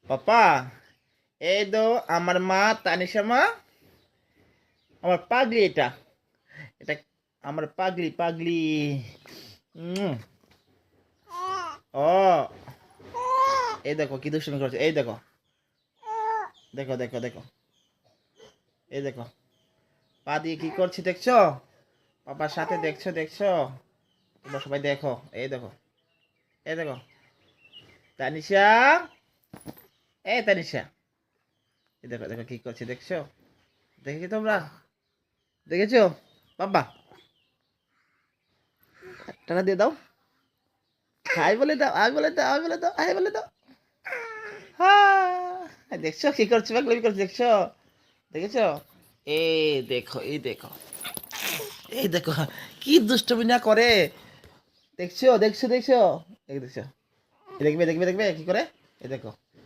পাপা, এই তো আমার মা, তানিশা মা। আমার পাগলি এটা। এটা আমার পাগলি পাগলি। উম, ও, এই দেখো কি দুষ্টুমি করছে। এই দেখো, দেখো দেখো দেখো। এই দেখো, পা দিয়ে কি করছে দেখছো? পাপার সাথে দেখছো দেখছো? তোমরা সবাই দেখো। এই দেখো, এই দেখো। তানিশা, এই তানিশা, এই দেখো দেখো কি করছে দেখছো? দেখেছো তোমরা? দেখেছো? বাবা, টানা দিয়ে দাও। হাই বলে দাও, হাই বলে দাও, হাই বলে দাও, হাই বলে দাও। দেখছো কি করছে? পাগলামি করছে দেখছো? দেখেছো? এই দেখো, এই দেখো, এই দেখো কি দুষ্টুমি না করে। দেখছো দেখছো দেখছো? এই দেখছো, দেখবে দেখবে দেখবে কি করে? এই দেখো।